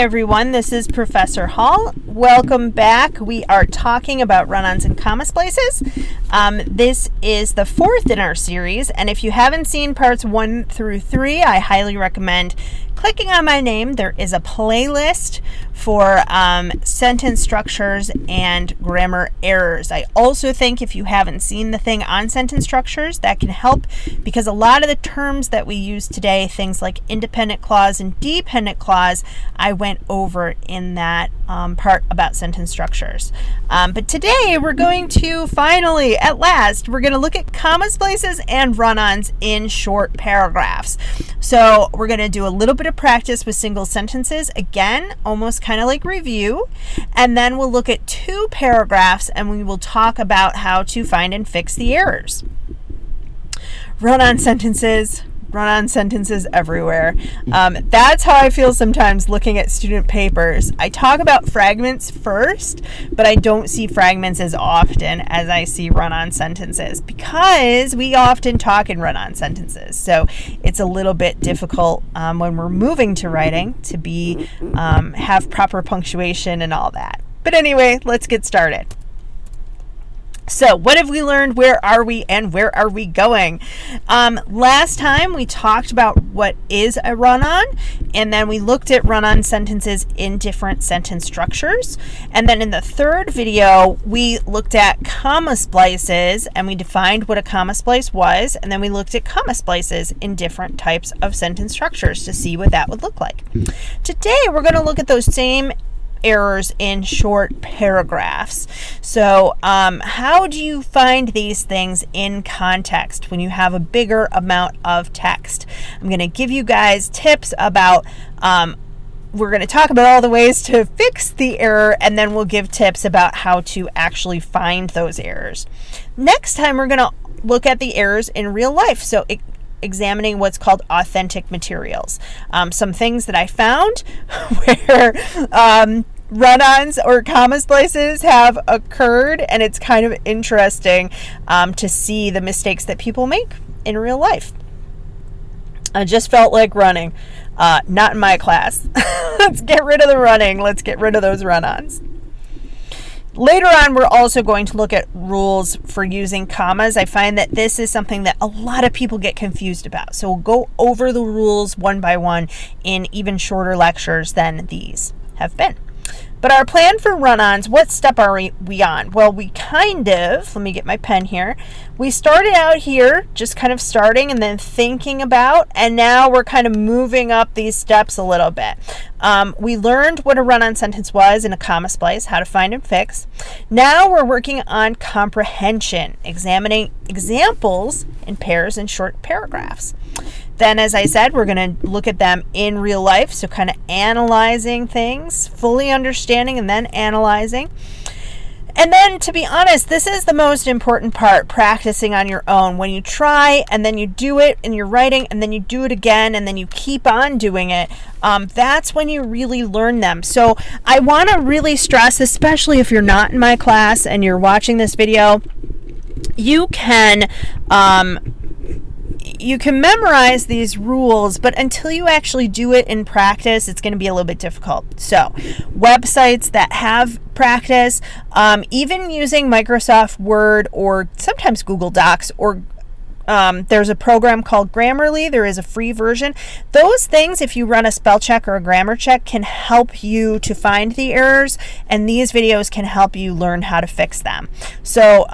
everyone, this is Professor Hall. Welcome back. We are talking about run-ons and comma splices. This is the fourth in our series, and if you haven't seen parts 1 through 3, I highly recommend clicking on my name. There is a playlist for sentence structures and grammar errors. I also think if you haven't seen the thing on sentence structures, that can help, because a lot of the terms that we use today, things like independent clause and dependent clause, I went over in that part about sentence structures. But today we're going to finally, at last, we're going to look at comma splices and run-ons in short paragraphs. So we're going to do a little bit of practice with single sentences, again, almost kind of like review, and then we'll look at 2 paragraphs and we will talk about how to find and fix the errors. Run-on sentences everywhere. That's how I feel sometimes looking at student papers. I talk about fragments first, but I don't see fragments as often as I see run-on sentences, because we often talk in run-on sentences. So it's a little bit difficult when we're moving to writing to be have proper punctuation and all that. But anyway, let's get started. So what have we learned? Where are we and where are we going? Last time we talked about what is a run-on, and then we looked at run-on sentences in different sentence structures. And then in the third video, we looked at comma splices and we defined what a comma splice was. And then we looked at comma splices in different types of sentence structures to see what that would look like. Today, we're going to look at those same errors in short paragraphs. So how do you find these things in context when you have a bigger amount of text? I'm going to give you guys tips about we're going to talk about all the ways to fix the error, and then we'll give tips about how to actually find those errors. Next time we're going to look at the errors in real life, so examining what's called authentic materials. Some things that I found where run-ons or comma splices have occurred, and it's kind of interesting to see the mistakes that people make in real life. I just felt like running. Not in my class. Let's get rid of the running. Let's get rid of those run-ons. Later on, we're also going to look at rules for using commas. I find that this is something that a lot of people get confused about. So we'll go over the rules one by one in even shorter lectures than these have been. But our plan for run-ons, what step are we on? Well, we kind of, let me get my pen here. We started out here, just kind of starting and then thinking about, and now we're kind of moving up these steps a little bit. We learned what a run-on sentence was in a comma splice, how to find and fix. Now we're working on comprehension, examining examples in pairs and short paragraphs. Then, as I said, we're going to look at them in real life, so kind of analyzing things, fully understanding and then analyzing. And then, to be honest, this is the most important part, practicing on your own. When you try and then you do it in your writing and then you do it again and then you keep on doing it, that's when you really learn them. So I want to really stress, especially if you're not in my class and you're watching this video, you can memorize these rules, but until you actually do it in practice, it's going to be a little bit difficult. So websites that have practice, even using Microsoft Word or sometimes Google Docs, or there's a program called Grammarly. There is a free version. Those things, if you run a spell check or a grammar check, can help you to find the errors, and these videos can help you learn how to fix them. So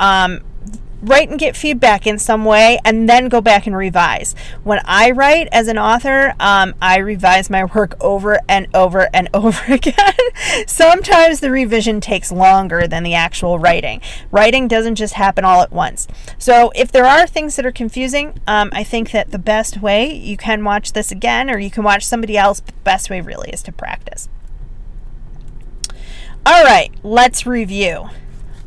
write and get feedback in some way, and then go back and revise. When I write as an author, I revise my work over and over and over again. Sometimes the revision takes longer than the actual writing. Writing doesn't just happen all at once. So if there are things that are confusing, I think that the best way, you can watch this again, or you can watch somebody else, but the best way really is to practice. All right, let's review.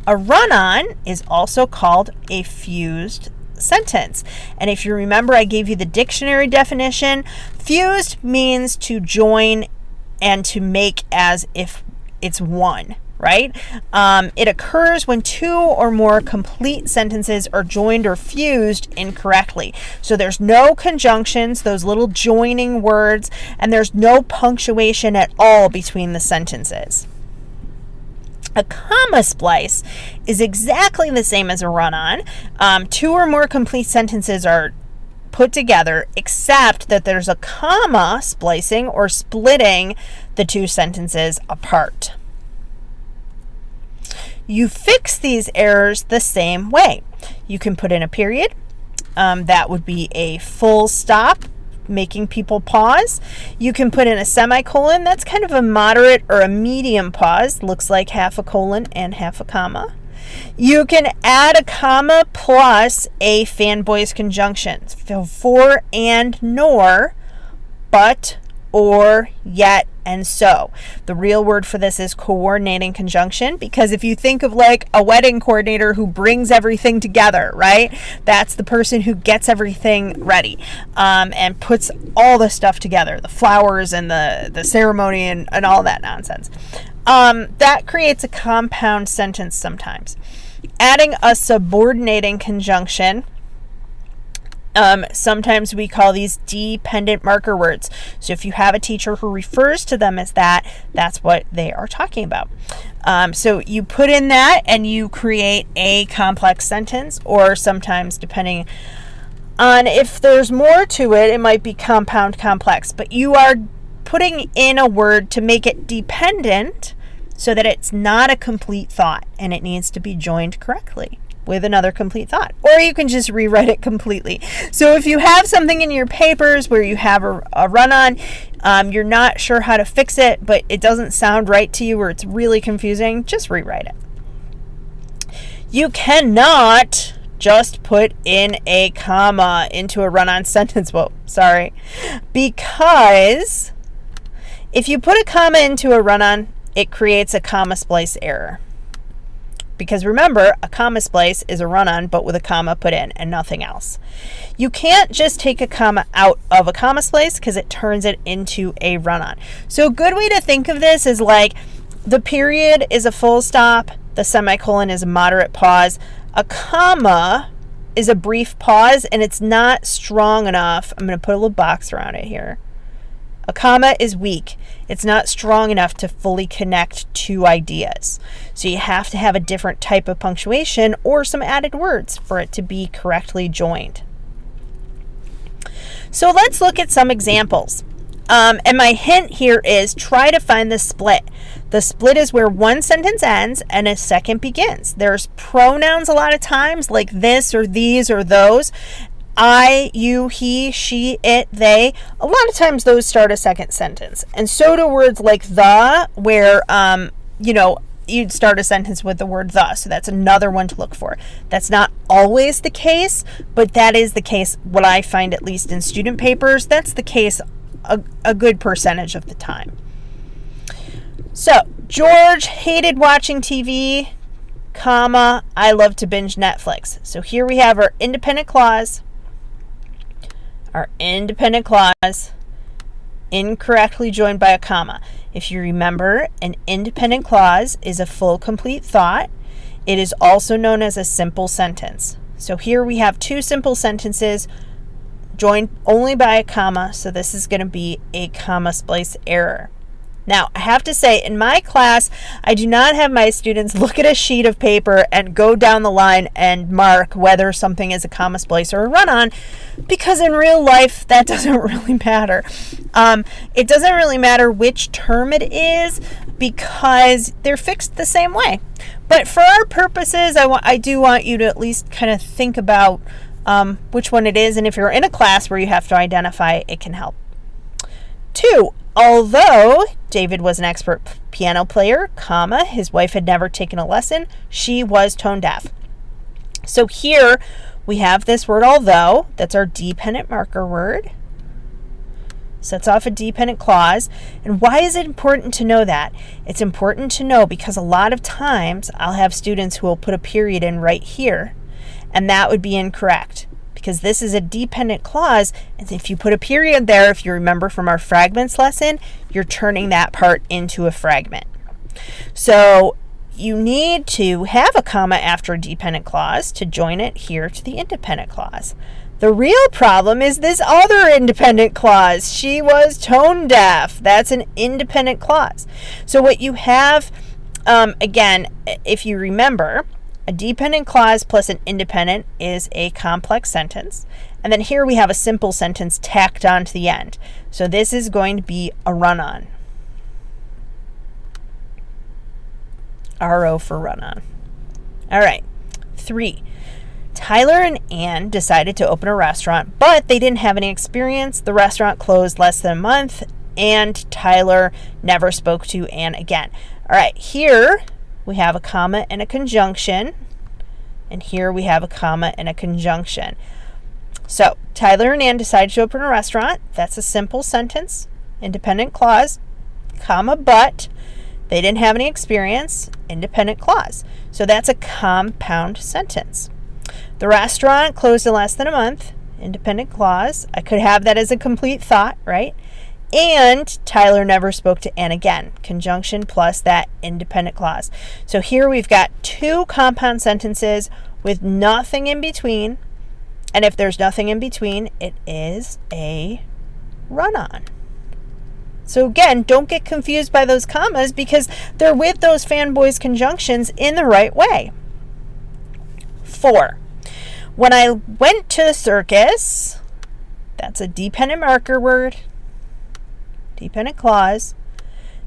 A run-on is also called a fused sentence. And if you remember, I gave you the dictionary definition. Fused means to join and to make as if it's one, right? It occurs when two or more complete sentences are joined or fused incorrectly. So there's no conjunctions, those little joining words, and there's no punctuation at all between the sentences. A comma splice is exactly the same as a run-on. Two or more complete sentences are put together, except that there's a comma splicing or splitting the two sentences apart. You fix these errors the same way. You can put in a period. That would be a full stop, making people pause. You can put in a semicolon. That's kind of a moderate or a medium pause. Looks like half a colon and half a comma. You can add a comma plus a fanboys conjunction. So for and nor, but, or, yet, and so. The real word for this is coordinating conjunction, because if you think of like a wedding coordinator who brings everything together, right? That's the person who gets everything ready and puts all the stuff together, the flowers and the ceremony and all that nonsense. That creates a compound sentence sometimes. Adding a subordinating conjunction, sometimes we call these dependent marker words. So if you have a teacher who refers to them as that, that's what they are talking about. So you put in that and you create a complex sentence, or sometimes, depending on if there's more to it, it might be compound complex. But you are putting in a word to make it dependent so that it's not a complete thought and it needs to be joined correctly with another complete thought. Or you can just rewrite it completely. So if you have something in your papers where you have a run-on, you're not sure how to fix it, but it doesn't sound right to you or it's really confusing, just rewrite it. You cannot just put in a comma into a run-on sentence. Whoa, sorry. Because if you put a comma into a run-on, it creates a comma splice error. Because remember, a comma splice is a run-on, but with a comma put in and nothing else. You can't just take a comma out of a comma splice because it turns it into a run-on. So a good way to think of this is like the period is a full stop, the semicolon is a moderate pause, a comma is a brief pause, and it's not strong enough. I'm going to put a little box around it here. A comma is weak. It's not strong enough to fully connect two ideas. So you have to have a different type of punctuation or some added words for it to be correctly joined. So let's look at some examples. And my hint here is try to find the split. The split is where one sentence ends and a second begins. There's pronouns a lot of times like this or these or those. I, you, he, she, it, they. A lot of times those start a second sentence. And so do words like the, where, you'd start a sentence with the word the. So that's another one to look for. That's not always the case, but that is the case, what I find at least in student papers. That's the case a good percentage of the time. So, George hated watching TV, comma, I love to binge Netflix. So here we have our independent clause. Our independent clause incorrectly joined by a comma. If you remember, an independent clause is a full, complete thought. It is also known as a simple sentence. So here we have two simple sentences joined only by a comma, so this is going to be a comma splice error. Now, I have to say, in my class, I do not have my students look at a sheet of paper and go down the line and mark whether something is a comma splice or a run-on, because in real life, that doesn't really matter. It doesn't really matter which term it is because they're fixed the same way. But for our purposes, I do want you to at least kind of think about which one it is, and if you're in a class where you have to identify, it can help. 2. Although David was an expert piano player, comma, his wife had never taken a lesson, she was tone deaf. So here we have this word although, that's our dependent marker word. Sets off a dependent clause. And why is it important to know that? It's important to know because a lot of times I'll have students who will put a period in right here, and that would be incorrect. Because this is a dependent clause, and if you put a period there, if you remember from our fragments lesson, you're turning that part into a fragment. So you need to have a comma after a dependent clause to join it here to the independent clause. The real problem is this other independent clause. She was tone deaf. That's an independent clause. So what you have, again, if you remember, a dependent clause plus an independent is a complex sentence. And then here we have a simple sentence tacked on to the end. So this is going to be a run-on. RO for run-on. All right. 3. Tyler and Ann decided to open a restaurant, but they didn't have any experience. The restaurant closed less than a month, and Tyler never spoke to Ann again. All right, here we have a comma and a conjunction, and here we have a comma and a conjunction. So Tyler and Ann decided to open a restaurant. That's a simple sentence, independent clause, comma, but they didn't have any experience, independent clause. So that's a compound sentence. The restaurant closed in less than a month, independent clause. I could have that as a complete thought, right? And Tyler never spoke to Ann again, conjunction plus that independent clause. So here we've got 2 compound sentences with nothing in between. And if there's nothing in between, it is a run-on. So again, don't get confused by those commas because they're with those fanboys conjunctions in the right way. 4. When I went to the circus, that's a dependent marker word, dependent clause.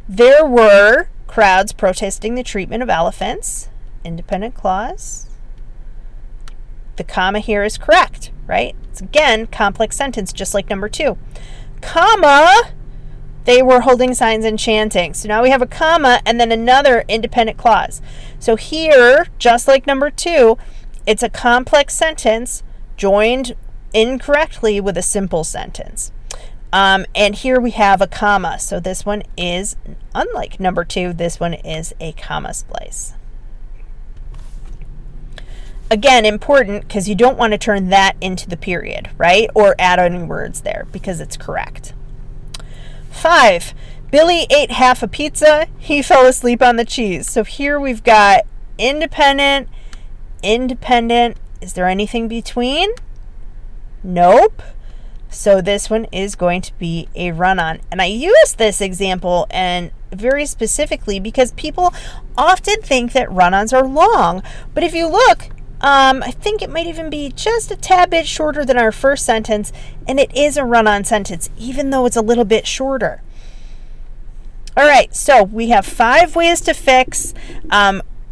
There were crowds protesting the treatment of elephants, independent clause. The comma here is correct, right? It's again, complex sentence, just like number 2. Comma, they were holding signs and chanting. So now we have a comma and then another independent clause. So here, just like number 2, it's a complex sentence joined incorrectly with a simple sentence. And here we have a comma. So this one is, unlike number 2, this one is a comma splice. Again, important because you don't want to turn that into the period, right? Or add any words there because it's correct. 5. Billy ate half a pizza. He fell asleep on the cheese. So here we've got independent, independent. Is there anything between? Nope. So this one is going to be a run-on. And I use this example and very specifically because people often think that run-ons are long. But if you look, I think it might even be just a tad bit shorter than our first sentence, and it is a run-on sentence, even though it's a little bit shorter. All right, so we have 5 ways to fix.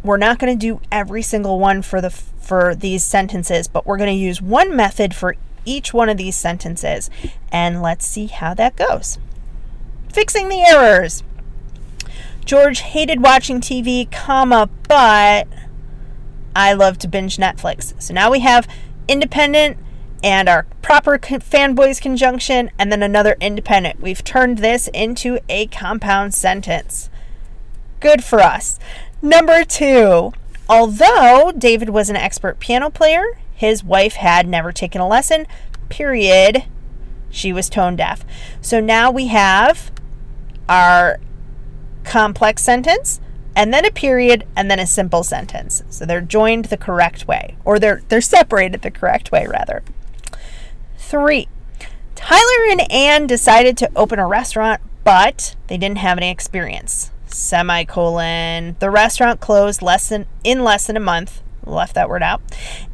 We're not going to do every single one for these sentences, but we're going to use one method for each one of these sentences, and let's see how that goes. Fixing the errors. George hated watching TV, comma, but I love to binge Netflix. So now we have independent and our proper fanboys conjunction and then another independent. We've turned this into a compound sentence. Good for us. Number 2, although David was an expert piano player, his wife had never taken a lesson, period. She was tone deaf. So now we have our complex sentence and then a period, and then a simple sentence. So they're joined the correct way, or they're separated the correct way, rather. 3. Tyler and Ann decided to open a restaurant, but they didn't have any experience. Semicolon. The restaurant closed in less than a month. Left that word out.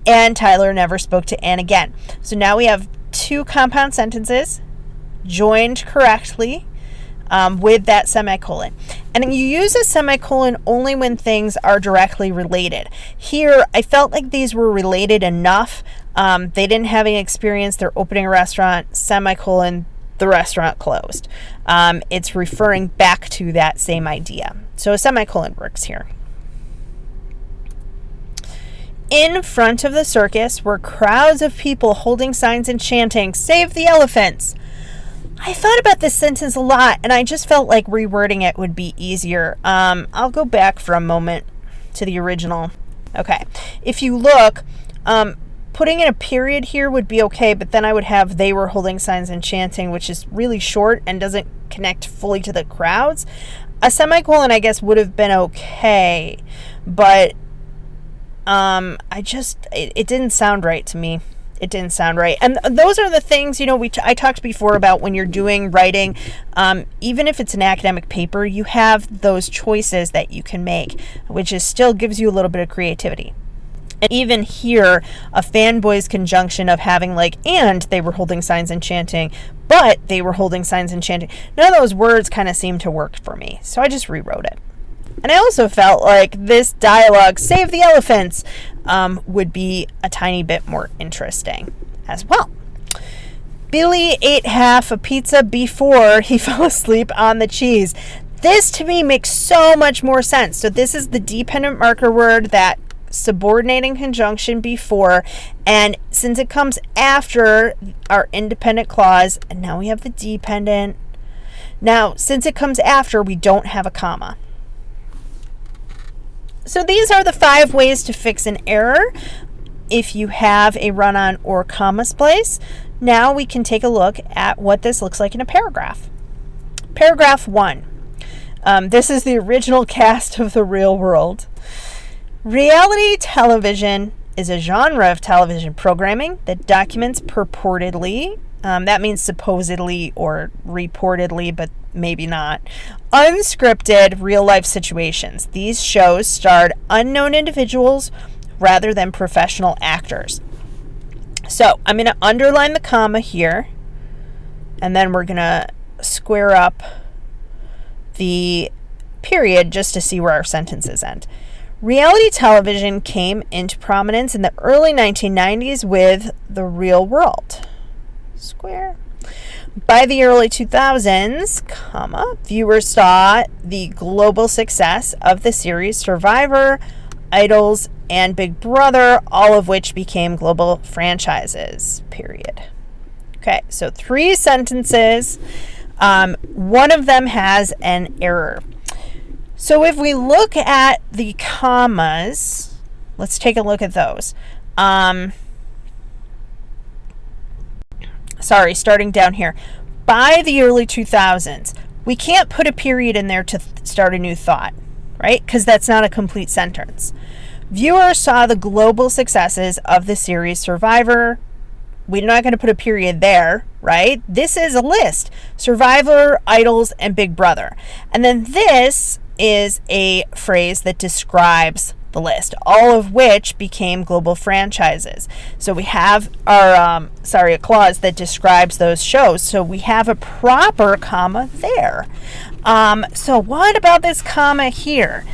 And Tyler never spoke to Ann again. So now we have 2 compound sentences joined correctly with that semicolon. And you use a semicolon only when things are directly related. Here, I felt like these were related enough. They didn't have any experience. They're opening a restaurant, semicolon, the restaurant closed. It's referring back to that same idea. So a semicolon works here. In front of the circus were crowds of people holding signs and chanting, "Save the elephants." I thought about this sentence a lot, and I just felt like rewording it would be easier. I'll go back for a moment to the original. Okay, if you look, putting in a period here would be okay, but then I would have "they were holding signs and chanting," which is really short and doesn't connect fully to the crowds. A semicolon, I guess, would have been okay. but it didn't sound right to me. It didn't sound right. And those are the things, I talked before about when you're doing writing, even if it's an academic paper, you have those choices that you can make, which still gives you a little bit of creativity. And even here, a fanboy's conjunction of having and they were holding signs and chanting, but they were holding signs and chanting. None of those words kind of seemed to work for me. So I just rewrote it. And I also felt like this dialogue, save the elephants, would be a tiny bit more interesting as well. Billy ate half a pizza before he fell asleep on the cheese. This to me makes so much more sense. So this is the dependent marker word, that subordinating conjunction before, and since it comes after our independent clause, and now we have the dependent. Now, since it comes after, we don't have a comma. So these are the 5 ways to fix an error if you have a run-on or comma splice. Now we can take a look at what this looks like in a paragraph. Paragraph 1. This is the original cast of The Real World. Reality television is a genre of television programming that documents purportedly, that means supposedly or reportedly, but maybe not, unscripted real-life situations. These shows starred unknown individuals rather than professional actors. So I'm going to underline the comma here, and then we're going to square up the period just to see where our sentences end. Reality television came into prominence in the early 1990s with The Real World. Square. By the early 2000s, viewers saw the global success of the series Survivor, Idols, and Big Brother, all of which became global franchises, period. Okay, so 3 sentences. One of them has an error. So if we look at the commas, let's take a look at those. Starting down here. By the early 2000s, we can't put a period in there to start a new thought, right? Because that's not a complete sentence. Viewers saw the global successes of the series Survivor. We're not going to put a period there, right? This is a list. Survivor, Idols, and Big Brother. And then this is a phrase that describes the list, all of which became global franchises. So we have our, a clause that describes those shows. So we have a proper comma there. So what about this comma here?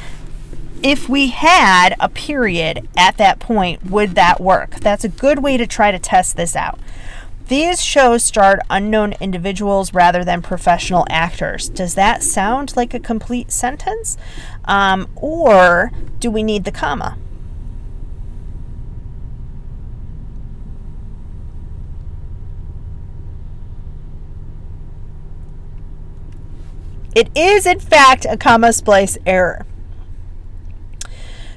If we had a period at that point, would that work? That's a good way to try to test this out. These shows starred unknown individuals rather than professional actors. Does that sound like a complete sentence? Or do we need the comma? It is, in fact, a comma splice error.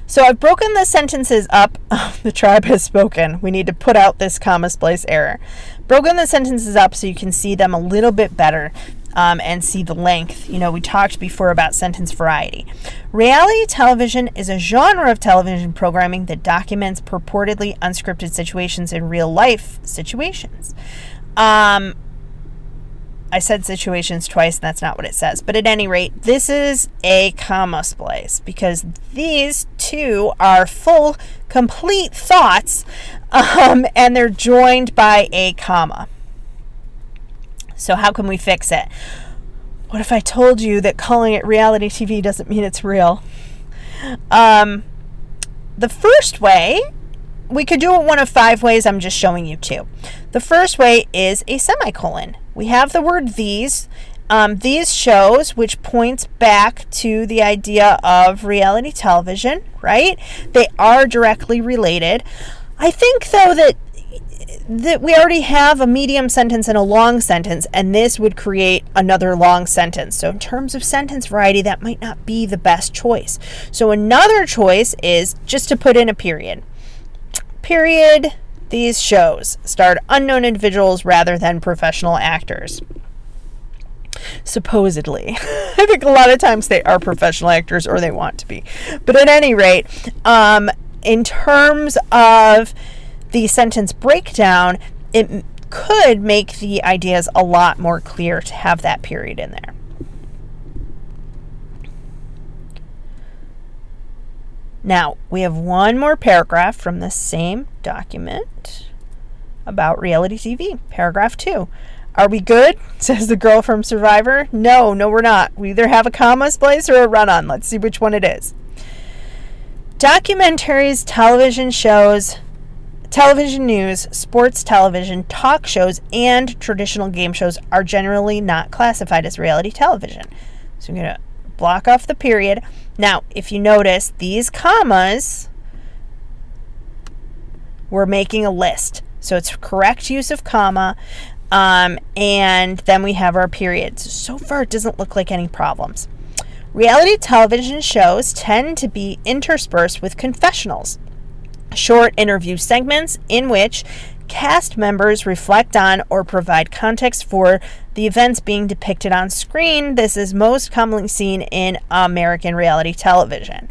So I've broken the sentences up. The tribe has spoken. We need to put out this comma splice error. Broken the sentences up so you can see them a little bit better and see the length. We talked before about sentence variety. Reality television is a genre of television programming that documents purportedly unscripted situations in real life situations. I said situations twice, and that's not what it says. But at any rate, this is a comma splice because these two are full, complete thoughts, and they're joined by a comma. So how can we fix it? What if I told you that calling it reality TV doesn't mean it's real? The first way, we could do it one of 5 ways. I'm just showing you 2. The first way is a semicolon. We have the word these shows, which points back to the idea of reality television, right? They are directly related. I think, though, that we already have a medium sentence and a long sentence, and this would create another long sentence. So in terms of sentence variety, that might not be the best choice. So another choice is just to put in a period. Period. These shows starred unknown individuals rather than professional actors. Supposedly. I think a lot of times they are professional actors, or they want to be. But at any rate, in terms of the sentence breakdown, it could make the ideas a lot more clear to have that period in there. Now, we have one more paragraph from the same document about reality TV. Paragraph 2. Are we good? Says the girl from Survivor. No, we're not. We either have a comma, splice, or a run-on. Let's see which one it is. Documentaries, television shows, television news, sports television, talk shows, and traditional game shows are generally not classified as reality television. So I'm going to block off the period. Now, if you notice, these commas, we're making a list. So it's correct use of comma, and then we have our periods. So far, it doesn't look like any problems. Reality television shows tend to be interspersed with confessionals, short interview segments in which cast members reflect on or provide context for the events being depicted on screen. This is most commonly seen in American reality television.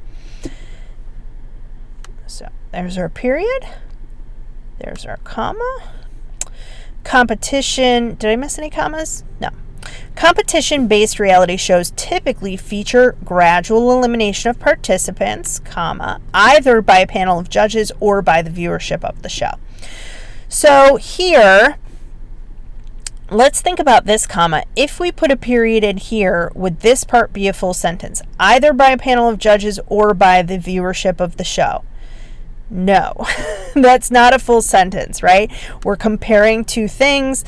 So there's our period. There's our comma. Competition. Did I miss any commas? No. Competition-based reality shows typically feature gradual elimination of participants, comma, either by a panel of judges or by the viewership of the show. So here, let's think about this comma. If we put a period in here, would this part be a full sentence? Either by a panel of judges or by the viewership of the show? No, that's not a full sentence, right? We're comparing two things.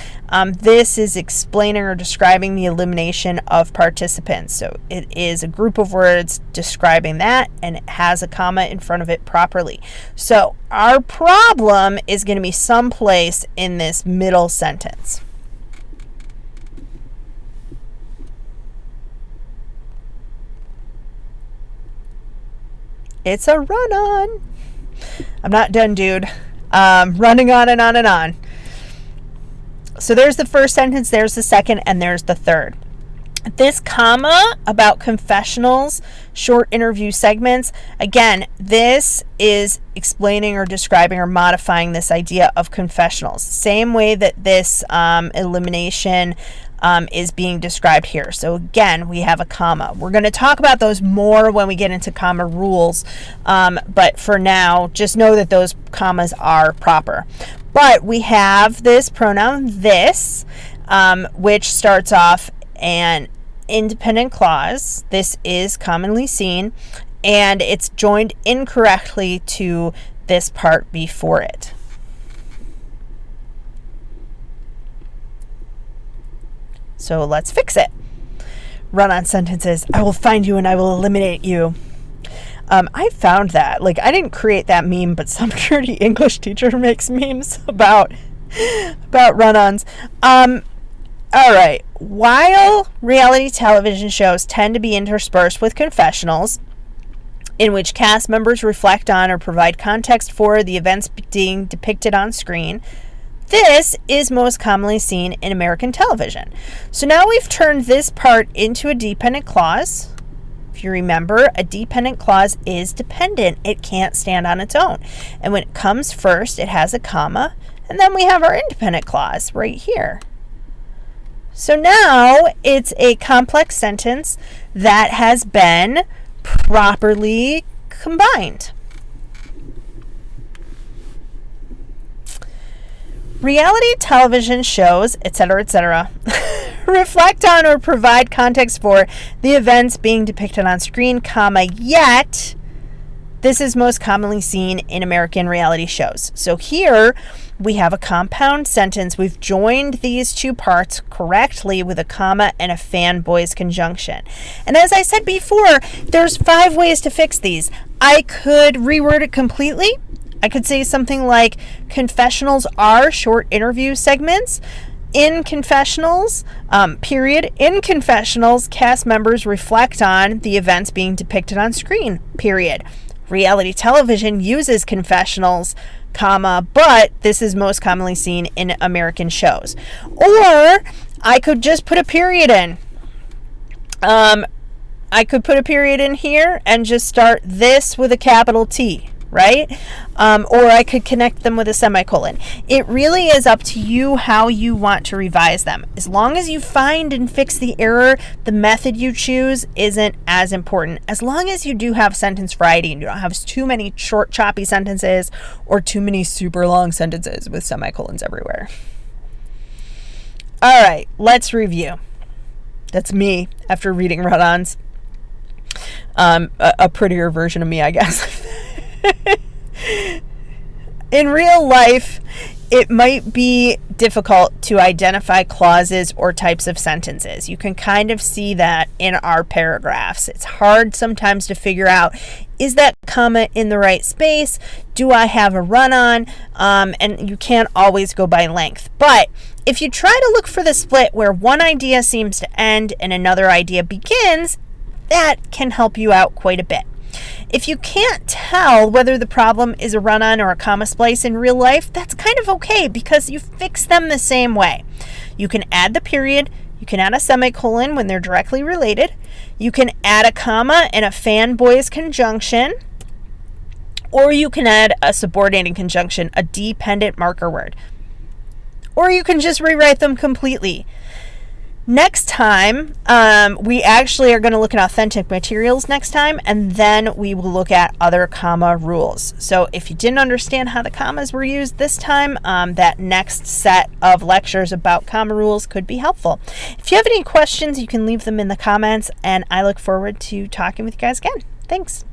This is explaining or describing the elimination of participants. So it is a group of words describing that, and it has a comma in front of it properly. So our problem is going to be someplace in this middle sentence. It's a run-on. I'm not done, dude. Running on and on and on. So there's the first sentence, there's the second, and there's the third. This comma about confessionals, short interview segments, again, this is explaining or describing or modifying this idea of confessionals. Same way that this elimination is being described here. So again, we have a comma. We're going to talk about those more when we get into comma rules, but for now, just know that those commas are proper. But we have this pronoun this, which starts off an independent clause. This is commonly seen, and it's joined incorrectly to this part before it. So let's fix it. Run-on sentences. I will find you and I will eliminate you. I found that. Like, I didn't create that meme, but some dirty English teacher makes memes about run-ons. All right. While reality television shows tend to be interspersed with confessionals, in which cast members reflect on or provide context for the events being depicted on screen, this is most commonly seen in American television. So now we've turned this part into a dependent clause. If you remember, a dependent clause is dependent. It can't stand on its own. And when it comes first, it has a comma, and then we have our independent clause right here. So now it's a complex sentence that has been properly combined. Reality television shows, etc., reflect on or provide context for the events being depicted on screen, comma, yet this is most commonly seen in American reality shows. So here we have a compound sentence. We've joined these two parts correctly with a comma and a fanboys conjunction. And as I said before, there's 5 ways to fix these. I could reword it completely. I could say something like, confessionals are short interview segments. In confessionals, in confessionals, cast members reflect on the events being depicted on screen, period. Reality television uses confessionals, comma, but this is most commonly seen in American shows. Or I could just put a period in. I could put a period in here and just start this with a capital T, right? Or I could connect them with a semicolon. It really is up to you how you want to revise them. As long as you find and fix the error, the method you choose isn't as important. As long as you do have sentence variety and you don't have too many short, choppy sentences or too many super long sentences with semicolons everywhere. All right, let's review. That's me after reading Run-Ons. A prettier version of me, I guess. In real life, it might be difficult to identify clauses or types of sentences. You can kind of see that in our paragraphs. It's hard sometimes to figure out, is that comma in the right space? Do I have a run-on? And you can't always go by length. But if you try to look for the split where one idea seems to end and another idea begins, that can help you out quite a bit. If you can't tell whether the problem is a run-on or a comma splice in real life, that's kind of okay because you fix them the same way. You can add the period, you can add a semicolon when they're directly related, you can add a comma in a fanboys conjunction, or you can add a subordinating conjunction, a dependent marker word. Or you can just rewrite them completely. Next time, we actually are going to look at authentic materials next time, and then we will look at other comma rules. So if you didn't understand how the commas were used this time, that next set of lectures about comma rules could be helpful. If you have any questions, you can leave them in the comments, and I look forward to talking with you guys again. Thanks.